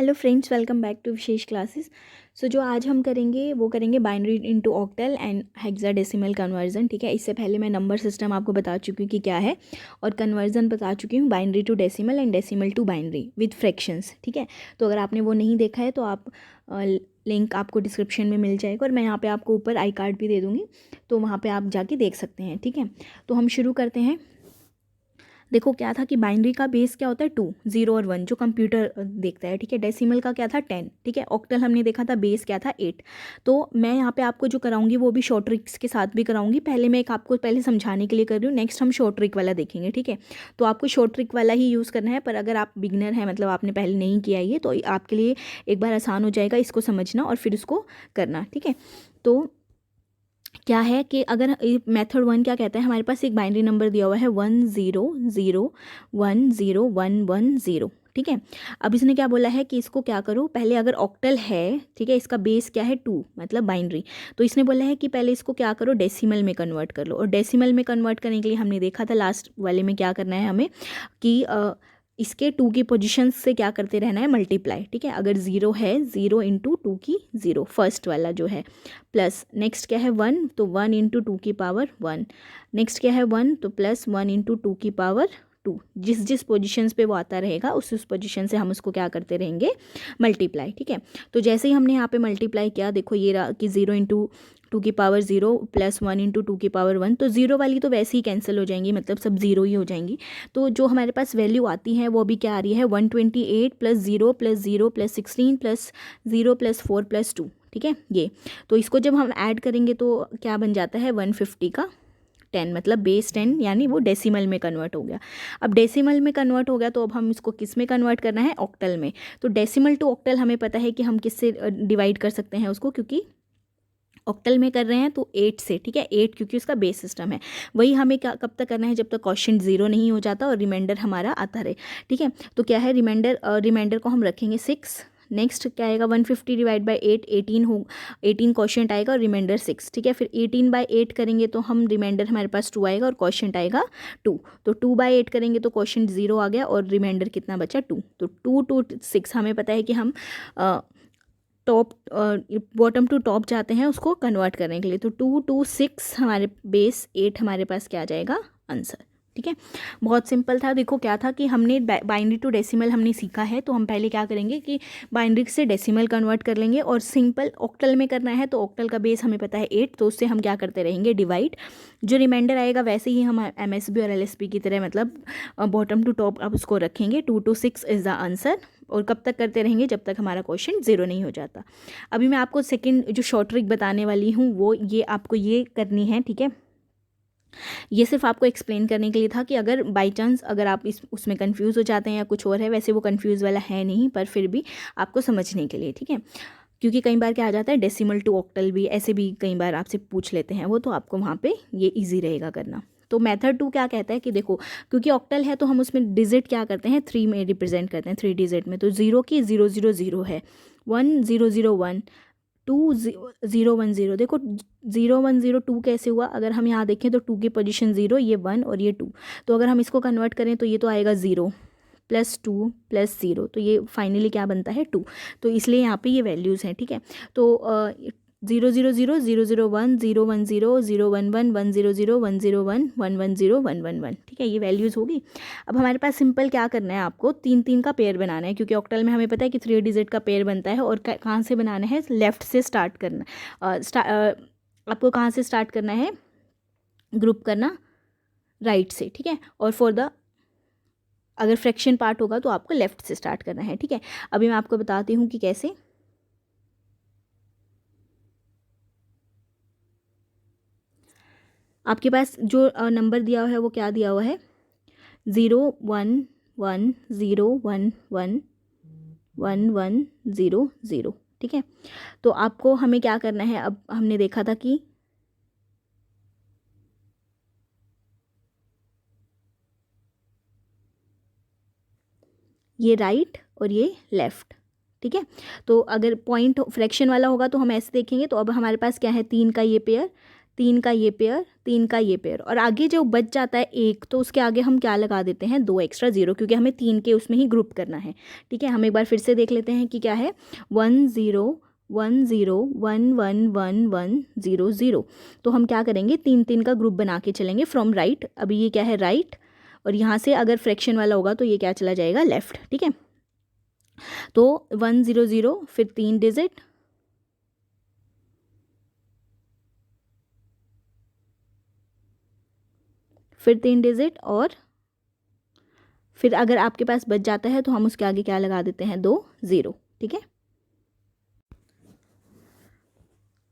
Hello friends, welcome back to Vishesh classes. So जो आज हम करेंगे वो करेंगे binary into octal and hexadecimal conversion. ठीक है, इससे पहले मैं नंबर सिस्टम आपको बता चुकी हूँ कि क्या है, और कन्वर्जन बता चुकी हूँ binary to decimal and decimal to binary with fractions. ठीक है, तो अगर आपने वो नहीं देखा है तो आप लिंक आपको डिस्क्रिप्शन में मिल जाएगा, और मैं यहाँ पे आपको ऊपर आई कार्ड भी दे दूँगी, तो वहाँ पे आप जाके देख सकते हैं। ठीक है, तो हम शुरू करते हैं। देखो क्या था कि बाइनरी का बेस क्या होता है 2, 0 और 1 जो कंप्यूटर देखता है। ठीक है, डेसिमल का क्या था 10। ठीक है, ऑक्टल हमने देखा था बेस क्या था 8। तो मैं यहाँ पे आपको जो कराऊंगी वो भी शॉर्ट ट्रिक्स के साथ भी कराऊंगी। पहले मैं एक आपको पहले समझाने के लिए कर रही हूँ, नेक्स्ट हम शॉर्ट ट्रिक वाला देखेंगे। ठीक है, तो आपको शॉर्ट ट्रिक वाला ही यूज़ करना है, पर अगर आप बिगनर हैं, मतलब आपने पहले नहीं किया ये, तो आपके लिए एक बार आसान हो जाएगा इसको समझना और फिर उसको करना। ठीक है, तो क्या है कि अगर मेथड 1 क्या कहता है, हमारे पास एक बाइनरी नंबर दिया हुआ है 10010110। ठीक है, अब इसने क्या बोला है कि इसको क्या करो, पहले अगर ऑक्टल है, ठीक है, इसका बेस क्या है 2 मतलब बाइनरी, तो इसने बोला है कि पहले इसको क्या करो डेसिमल में कन्वर्ट कर लो। और डेसिमल में कन्वर्ट करने के लिए हमने देखा था लास्ट वाले में क्या करना है हमें कि इसके 2 की पोजीशंस से क्या करते रहना है मल्टीप्लाई। ठीक है, अगर 0 है 0 इंटू 2 की 0 फर्स्ट वाला जो है, प्लस नेक्स्ट क्या है 1 तो 1 इंटू 2 की पावर 1, नेक्स्ट क्या है 1 तो प्लस 1 इंटू 2 की पावर 2। जिस जिस पोजीशंस पे वो आता रहेगा उस पोजीशन से हम उसको क्या करते रहेंगे मल्टीप्लाई। ठीक है, तो जैसे ही हमने यहाँ पे मल्टीप्लाई किया, देखो ये रहा कि 0 इंटू 2 की पावर 0 प्लस 1 इंटू 2 की पावर 1, तो 0 वाली तो वैसे ही कैंसिल हो जाएंगी, मतलब सब 0 ही हो जाएंगी। तो जो हमारे पास वैल्यू आती है वो भी क्या आ रही है 128 plus 0 plus 0 plus 16 plus 0 plus 4 plus 2। ठीक है, ये तो इसको जब हम ऐड करेंगे तो क्या बन जाता है 150 का 10, मतलब बेस 10, यानी वो डेसिमल में कन्वर्ट हो गया। अब डेसिमल में कन्वर्ट हो गया तो अब हम इसको किस में कन्वर्ट करना है ऑक्टल में। तो डेसिमल टू ऑक्टल हमें पता है कि हम किससे डिवाइड कर सकते हैं उसको, क्योंकि ऑक्टल में कर रहे हैं तो 8 से। ठीक है, 8 क्योंकि उसका बेस सिस्टम है। वही हमें क्या कब तक करना है, जब तक क्वोशिएंट 0 नहीं हो जाता और रिमाइंडर हमारा आता रहे। ठीक है, तो क्या है रिमाइंडर को हम रखेंगे 6। नेक्स्ट क्या आएगा 150 डिवाइड बाई 8, 18 हो, 18 क्वोशिएंट आएगा और रिमाइंडर 6। ठीक है, फिर 18 बाई 8 करेंगे तो हम रिमाइंडर हमारे पास 2 आएगा और क्वोशिएंट आएगा 2। तो 2 बाई 8 करेंगे तो क्वोशिएंट 0 आ गया और रिमाइंडर कितना बचा 2। तो 2 to 6 हमें पता है कि हम टॉप बॉटम टू टॉप जाते हैं उसको कन्वर्ट करने के लिए। तो 2 to 6 हमारे बेस 8 हमारे पास क्या आ जाएगा आंसर। ठीक है, बहुत सिंपल था। देखो क्या था कि हमने बाइनरी टू डेसिमल हमने सीखा है, तो हम पहले क्या करेंगे कि बाइनरी से डेसिमल कन्वर्ट कर लेंगे, और सिंपल ऑक्टल में करना है तो ऑक्टल का बेस हमें पता है 8, तो उससे हम क्या करते रहेंगे डिवाइड। जो रिमाइंडर आएगा वैसे ही हम एमएसबी और एलएसबी की तरह, मतलब बॉटम टू टॉप अब उसको रखेंगे। 2 to 6 इज़ द आंसर, और कब तक करते रहेंगे जब तक हमारा क्वेश्चन 0 नहीं हो जाता। अभी मैं आपको सेकंड जो शॉर्ट ट्रिक बताने वाली हूँ वो ये आपको ये करनी है। ठीक है, ये सिर्फ आपको एक्सप्लेन करने के लिए था कि अगर बाई चांस अगर आप उसमें कंफ्यूज हो जाते हैं या कुछ और है, वैसे वो कंफ्यूज वाला है नहीं, पर फिर भी आपको समझने के लिए। ठीक है, क्योंकि कई बार क्या आ जाता है डेसिमल टू ऑक्टल भी ऐसे भी कई बार आपसे पूछ लेते हैं वो, तो आपको वहाँ पे ये इजी रहेगा करना। तो मेथड 2 क्या कहता है कि देखो, क्योंकि ऑक्टल है तो हम उसमें डिजिट क्या करते हैं 3 में रिप्रेजेंट करते हैं, 3 डिजिट में। तो 0 की 000 है, 1001, 2010। देखो 0102 कैसे हुआ, अगर हम यहाँ देखें तो 2 की पोजीशन 0, ये 1 और ये 2, तो अगर हम इसको कन्वर्ट करें तो ये तो आएगा 0 प्लस 2 प्लस 0, तो ये फाइनली क्या बनता है 2। तो इसलिए यहाँ पे ये वैल्यूज़ हैं। ठीक है, तो 000 001 010 011 100 101 110 111। ठीक है, ये वैल्यूज़ होगी। अब हमारे पास सिंपल क्या करना है, आपको 3 3 का पेयर बनाना है, क्योंकि ऑक्टल में हमें पता है कि 3 डिजिट का पेयर बनता है। और कहाँ से बनाना है, लेफ़्ट से स्टार्ट करना। आपको कहाँ से स्टार्ट करना है, ग्रुप करना राइट से। ठीक है, और फॉर द अगर फ्रैक्शन पार्ट होगा तो आपको लेफ़्ट से स्टार्ट करना है। ठीक है, अभी मैं आपको बताती हूँ कि कैसे। आपके पास जो नंबर दिया हुआ है वो क्या दिया हुआ है 01101111100। ठीक है, तो आपको हमें क्या करना है, अब हमने देखा था कि ये राइट और ये लेफ़्ट। ठीक है, तो अगर पॉइंट फ्रैक्शन वाला होगा तो हम ऐसे देखेंगे। तो अब हमारे पास क्या है 3 का ये पेयर, 3 का ये पेयर, 3 का ये पेयर, और आगे जो बच जाता है एक, तो उसके आगे हम क्या लगा देते हैं, 2 एक्स्ट्रा ज़ीरो, क्योंकि हमें 3 के उसमें ही ग्रुप करना है। ठीक है, हम एक बार फिर से देख लेते हैं कि क्या है, 1 0 1 0 1 1 1 1 0 0। तो हम क्या करेंगे, 3 3 का ग्रुप बना के चलेंगे फ्रॉम राइट। अभी ये क्या है, राइट, और यहाँ से अगर फ्रैक्शन वाला होगा तो ये क्या चला जाएगा, लेफ़्ट। ठीक है, तो 1 0 0, फिर 3 डिजिट, फिर 3 डिजिट, और फिर अगर आपके पास बच जाता है तो हम उसके आगे क्या लगा देते हैं, 2 0। ठीक है,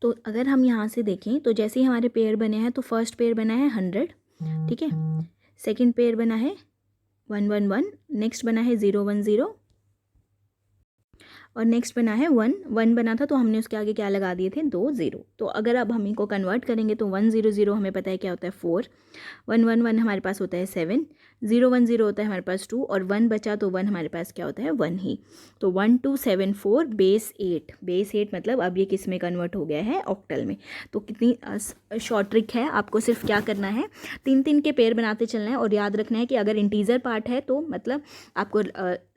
तो अगर हम यहाँ से देखें तो जैसे ही हमारे पेयर बने हैं, तो फर्स्ट पेयर बना है 100, ठीक है, सेकंड पेयर बना है 1 1 1, नेक्स्ट बना है 0 1 0, और नेक्स्ट बना है 1 1 बना था, तो हमने उसके आगे क्या लगा दिए थे, 2 0। तो अगर अब हम इनको कन्वर्ट करेंगे तो 1 0 0 हमें पता है क्या होता है, 4, 1 1 1 हमारे पास होता है 7, 0 1 0 होता है हमारे पास 2, और 1 बचा तो 1 हमारे पास क्या होता है, 1 ही। तो 1 2 7 4 बेस 8, बेस 8 मतलब अब ये किस में कन्वर्ट हो गया है, ऑक्टल में। तो कितनी शॉर्ट ट्रिक है, आपको सिर्फ क्या करना है, 3 3 के पेयर बनाते चलना है, और याद रखना है कि अगर इंटीजर पार्ट है तो मतलब आपको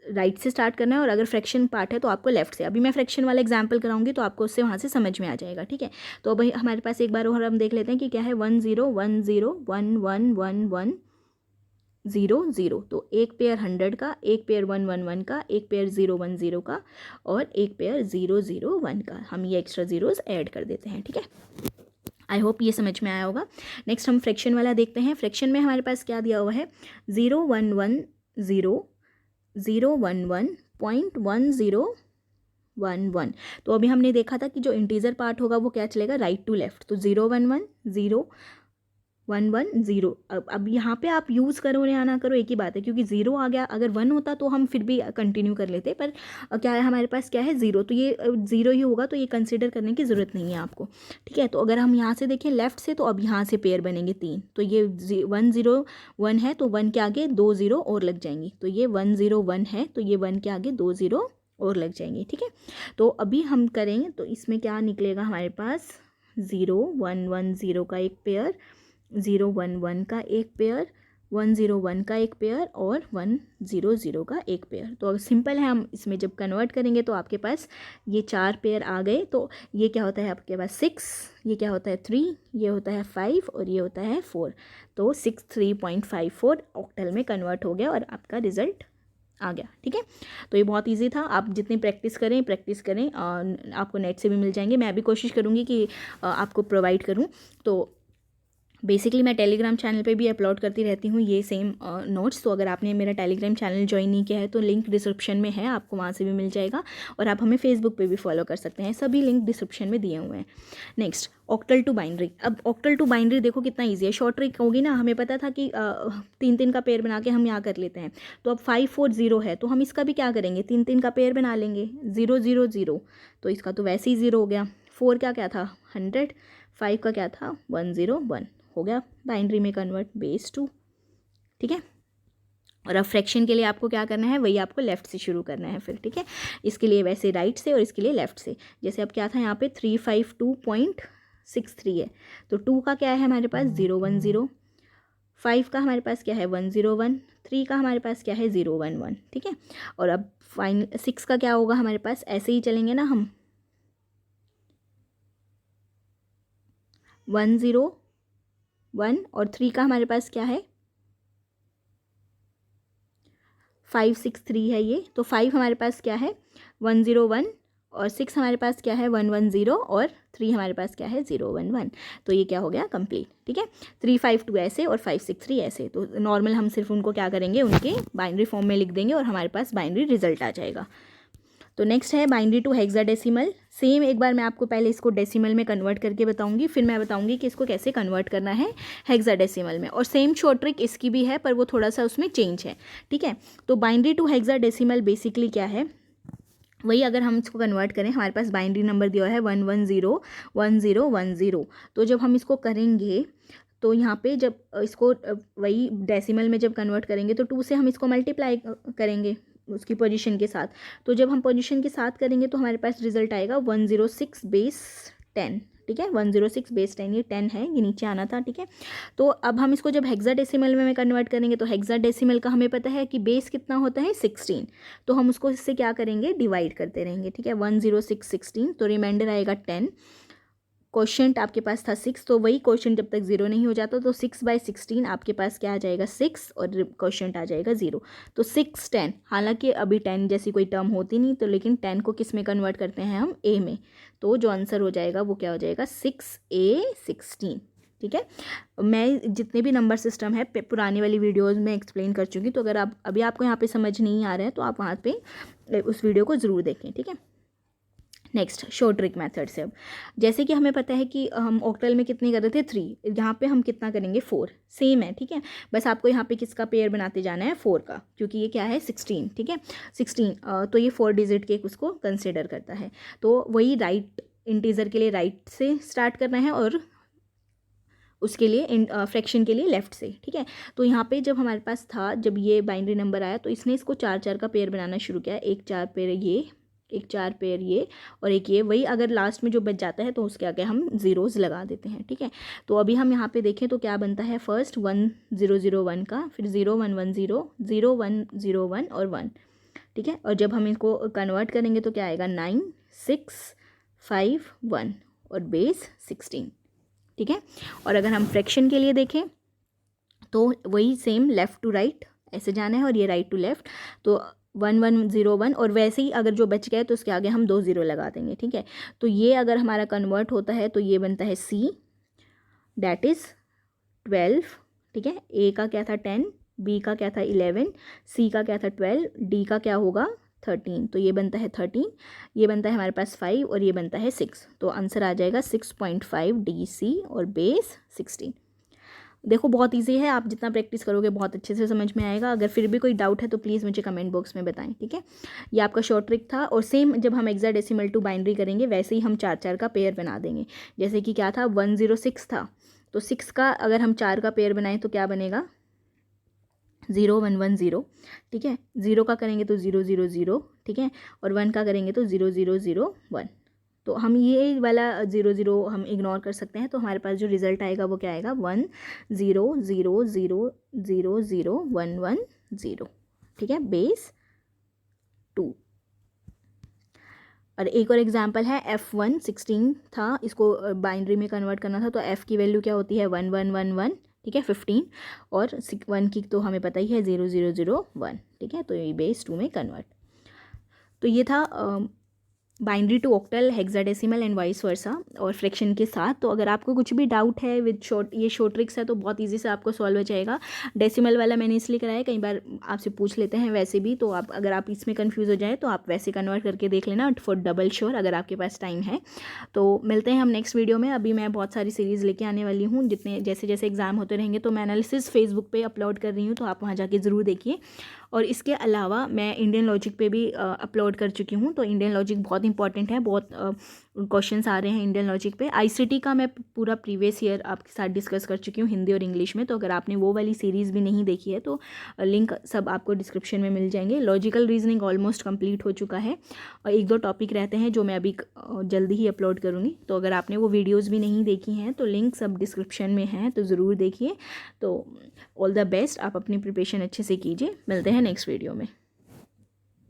राइट से स्टार्ट करना है, और अगर फ्रैक्शन पार्ट है तो आपको लेफ्ट से। अभी मैं फ्रैक्शन वाला एग्जांपल कराऊंगी तो आपको उससे वहाँ से समझ में आ जाएगा। ठीक है, तो अभी हमारे पास एक बार और हम देख लेते हैं कि क्या है, 1 0 1 0 1 1 1 1 0 0। तो एक पेयर 100 का, एक पेयर 1 1 1 का, एक पेयर 0 1 0 का, और एक पेयर 0 0 1 का। हम ये एक्स्ट्रा ज़ीरोज़ ऐड कर देते हैं। ठीक है, आई होप ये समझ में आया होगा। नेक्स्ट हम फ्रैक्शन वाला देखते हैं। फ्रैक्शन में हमारे पास क्या दिया हुआ है, 0 1 1 0 0 1 1 0.1011। तो अभी हमने देखा था कि जो इंटीजर पार्ट होगा वो क्या चलेगा, राइट टू लेफ्ट। तो 0 1 1 0 1 1 0। अब यहाँ पे आप यूज़ करो या ना करो एक ही बात है, क्योंकि 0 आ गया, अगर 1 होता तो हम फिर भी कंटिन्यू कर लेते, पर क्या है हमारे पास, क्या है, 0, तो ये 0 ही होगा, तो ये कंसिडर करने की ज़रूरत नहीं है आपको। ठीक है, तो अगर हम यहाँ से देखें लेफ़्ट से, तो अब यहाँ से पेयर बनेंगे 3, तो ये 1 0 1 है, तो 1 के आगे 2 0 और लग जाएंगी, तो ये 1 0 1 है, तो ये 1 के आगे 2 0 और लग जाएंगे। ठीक है, तो अभी हम करेंगे तो इसमें क्या निकलेगा हमारे पास, 0 1 1 0 का एक पेयर, 0 1 1 का एक पेयर, 1 0 1 का एक पेयर, और 1 0 0 का एक पेयर। तो सिंपल है, हम इसमें जब कन्वर्ट करेंगे तो आपके पास ये 4 पेयर आ गए। तो ये क्या होता है आपके पास, 6, ये क्या होता है 3, ये होता है 5, और ये होता है 4। तो 63.54 ऑक्टल में कन्वर्ट हो गया और आपका रिजल्ट आ गया। ठीक है, तो ये बहुत इजी था। आप जितनी प्रैक्टिस करें आपको नेट से भी मिल जाएंगे। मैं भी कोशिश करूँगी कि आपको प्रोवाइड करूँ। तो बेसिकली मैं टेलीग्राम चैनल पे भी अपलोड करती रहती हूँ ये सेम नोट्स। तो अगर आपने मेरा टेलीग्राम चैनल ज्वाइन नहीं किया है तो लिंक डिस्क्रिप्शन में है, आपको वहाँ से भी मिल जाएगा, और आप हमें फेसबुक पे भी फॉलो कर सकते हैं, सभी लिंक डिस्क्रिप्शन में दिए हुए हैं। Next, octal to binary. अब ऑक्टल टू बाइनरी देखो कितना ईजी है, शॉर्ट ट्रिक होगी ना। हमें पता था कि 3 3 का पेयर बना के हम यहाँ कर लेते हैं। तो अब 5 4 0 है, तो हम इसका भी क्या करेंगे, 3 3 का पेयर बना लेंगे, 0 0 0। तो इसका तो वैसे ही 0 हो गया। 4 का क्या था, 100, 5 का क्या था, 1 0 1, हो गया बाइनरी में कन्वर्ट, बेस 2। ठीक है, और अब फ्रैक्शन के लिए आपको क्या करना है, वही आपको लेफ़्ट से शुरू करना है फिर। ठीक है, इसके लिए वैसे राइट से और इसके लिए लेफ़्ट से। जैसे अब क्या था यहाँ पे 352.63 है, तो 2 का क्या है हमारे पास, 0 1 0, 5 का हमारे पास क्या है, 1 0 1, 3 का हमारे पास क्या है, 0 1 1। ठीक है, और अब फाइनल 6 का क्या होगा हमारे पास, ऐसे ही चलेंगे ना हम, 1 0 1, और 3 का हमारे पास क्या है, 5 6 3 है ये। तो 5 हमारे पास क्या है, 1 0 1, और 6 हमारे पास क्या है, 1 1 0, और 3 हमारे पास क्या है, 0 1 1। तो ये क्या हो गया, कंप्लीट। ठीक है, 3 5 2 ऐसे और 5 6 3 ऐसे। तो नॉर्मल हम सिर्फ उनको क्या करेंगे, उनके बाइनरी फॉर्म में लिख देंगे और हमारे पास बाइनरी रिजल्ट आ जाएगा। तो नेक्स्ट है बाइनरी टू हेक्साडेसिमल। सेम एक बार मैं आपको पहले इसको डेसिमल में कन्वर्ट करके बताऊंगी, फिर मैं बताऊंगी कि इसको कैसे कन्वर्ट करना है हेक्साडेसिमल में। और सेम शॉर्ट ट्रिक इसकी भी है, पर वो थोड़ा सा उसमें चेंज है। ठीक है, तो बाइनरी टू हेक्साडेसिमल बेसिकली क्या है, वही अगर हम इसको कन्वर्ट करें, हमारे पास बाइनरी नंबर दिया है 1 1 0 1 0 1 0। तो जब हम इसको करेंगे तो यहाँ पे जब इसको वही डेसिमल में जब कन्वर्ट करेंगे तो 2 से हम इसको मल्टीप्लाई करेंगे उसकी पोजीशन के साथ। तो जब हम पोजीशन के साथ करेंगे तो हमारे पास रिजल्ट आएगा 106 बेस 10। ठीक है, 106 बेस 10, ये 10 है, ये नीचे आना था, ठीक है। तो अब हम इसको जब हेक्साडेसिमल में कन्वर्ट करेंगे तो हेक्साडेसिमल का हमें पता है कि बेस कितना होता है 16, तो हम उसको इससे क्या करेंगे, डिवाइड करते रहेंगे, ठीक है। 106 16, तो रिमाइंडर आएगा 10, क्वोशंट आपके पास था 6, तो वही क्वोशंट जब तक 0 नहीं हो जाता तो 6/16 आपके पास क्या आ जाएगा 6, और क्वोशंट आ जाएगा 0। तो 6 10, हालांकि अभी 10 जैसी कोई टर्म होती नहीं, तो लेकिन 10 को किस में कन्वर्ट करते हैं हम, ए में, तो जो आंसर हो जाएगा वो क्या हो जाएगा 6A 16, ठीक है। मैं जितने भी नंबर सिस्टम है पुरानी वाली वीडियोज़ में एक्सप्लेन कर चुकी, तो अगर आप अभी आपको यहाँ पे समझ नहीं आ रहा है तो आप वहाँ पे उस वीडियो को ज़रूर देखें, ठीक है। नेक्स्ट शॉर्ट ट्रिक मेथड से, अब जैसे कि हमें पता है कि हम ऑक्टल में कितने कर रहे थे 3, यहाँ पे हम कितना करेंगे 4, सेम है, ठीक है। बस आपको यहाँ पे किसका पेयर बनाते जाना है 4 का, क्योंकि ये क्या है 16, ठीक है 16, तो ये 4 डिजिट के उसको कंसिडर करता है। तो वही राइट इंटीजर के लिए राइट से स्टार्ट करना है और उसके लिए फ्रैक्शन के लिए लेफ़्ट से, ठीक है। तो यहाँ पे जब हमारे पास था, जब ये बाइनरी नंबर आया तो इसने इसको 4 का पेयर बनाना शुरू किया, एक 4 पेयर ये, एक 4 पेयर ये और एक ये, वही अगर लास्ट में जो बच जाता है तो उसके आगे हम ज़ीरोज़ लगा देते हैं, ठीक है। तो अभी हम यहाँ पे देखें तो क्या बनता है, फर्स्ट 1 0 0 1 का, फिर 0 1 1 0 0 1 0 1 और 1, ठीक है। और जब हम इसको कन्वर्ट करेंगे तो क्या आएगा 9 6 5 1 और बेस 16, ठीक है। और अगर हम फ्रैक्शन के लिए देखें तो वही सेम लेफ़्ट टू राइट ऐसे जाना है और ये राइट टू लेफ़्ट, तो 1 1 0 1 और वैसे ही अगर जो बच गया तो उसके आगे हम 2 0 लगा देंगे, ठीक है। तो ये अगर हमारा कन्वर्ट होता है तो ये बनता है C, डैट इज़ 12, ठीक है। A का क्या था 10, B का क्या था 11, C का क्या था 12, D का क्या होगा 13, तो ये बनता है 13, ये बनता है हमारे पास 5 और ये बनता है 6, तो आंसर आ जाएगा 6.5 DC और बेस 16। देखो बहुत इजी है, आप जितना प्रैक्टिस करोगे बहुत अच्छे से समझ में आएगा। अगर फिर भी कोई डाउट है तो प्लीज़ मुझे कमेंट बॉक्स में बताएं, ठीक है। ये आपका शॉर्ट ट्रिक था, और सेम जब हम हेक्साडेसिमल टू बाइनरी करेंगे वैसे ही हम 4 का पेयर बना देंगे। जैसे कि क्या था 106 था, तो 6 का अगर हम 4 का पेयर बनाएं तो क्या बनेगा 0 1 1 0, ठीक है। 0 का करेंगे तो 0 0 0, ठीक है, और 1 का करेंगे तो 0 0 0 1। तो हम ये वाला 0 0 हम इग्नोर कर सकते हैं, तो हमारे पास जो रिज़ल्ट आएगा वो क्या आएगा 1 0 0 0 0 0 1 1 0, ठीक है, बेस 2। और एक और एग्जांपल है F1 16 था, इसको बाइनरी में कन्वर्ट करना था, तो F की वैल्यू क्या होती है 1 1 1 1, ठीक है 15, और 1 की तो हमें पता ही है 0 0 0 1, ठीक है। तो ये बेस 2 में कन्वर्ट। तो ये था binary to octal, hexadecimal and vice versa और फ्रैक्शन के साथ। तो अगर आपको कुछ भी डाउट है विद ये शॉर्ट ट्रिक्स है तो बहुत इजी से आपको सॉल्व हो जाएगा। डेसिमल वाला मैंने इसलिए कराया, कई बार आपसे पूछ लेते हैं वैसे भी, तो आप अगर आप इसमें कंफ्यूज हो जाए तो आप वैसे कन्वर्ट करके देख लेना फॉर डबल श्योर, अगर आपके पास टाइम है। तो मिलते हैं हम नेक्स्ट वीडियो में। अभी मैं बहुत सारी सीरीज़ लेके आने वाली हूँ, जितने जैसे जैसे एग्जाम होते रहेंगे, तो मैं एनालिसिस फेसबुक पे अपलोड कर रही हूँ, तो आप वहाँ जाके ज़रूर देखिए। और इसके अलावा मैं इंडियन लॉजिक पे भी अपलोड कर चुकी हूँ, तो इंडियन लॉजिक बहुत इंपॉर्टेंट है, बहुत क्वेश्चंस आ रहे हैं इंडियन लॉजिक पे। आईसीटी का मैं पूरा प्रीवियस ईयर आपके साथ डिस्कस कर चुकी हूँ हिंदी और इंग्लिश में, तो अगर आपने वो वाली सीरीज़ भी नहीं देखी है तो लिंक सब आपको डिस्क्रिप्शन में मिल जाएंगे। लॉजिकल रीजनिंग ऑलमोस्ट कंप्लीट हो चुका है, और 1-2 टॉपिक रहते हैं जो मैं अभी जल्दी ही अपलोड करूँगी, तो अगर आपने वो वीडियोज़ भी नहीं देखी हैं तो लिंक सब डिस्क्रिप्शन में हैं, तो ज़रूर देखिए। तो ऑल द बेस्ट, आप अपनी प्रिपरेशन अच्छे से कीजिए। मिलते हैं नेक्स्ट वीडियो में।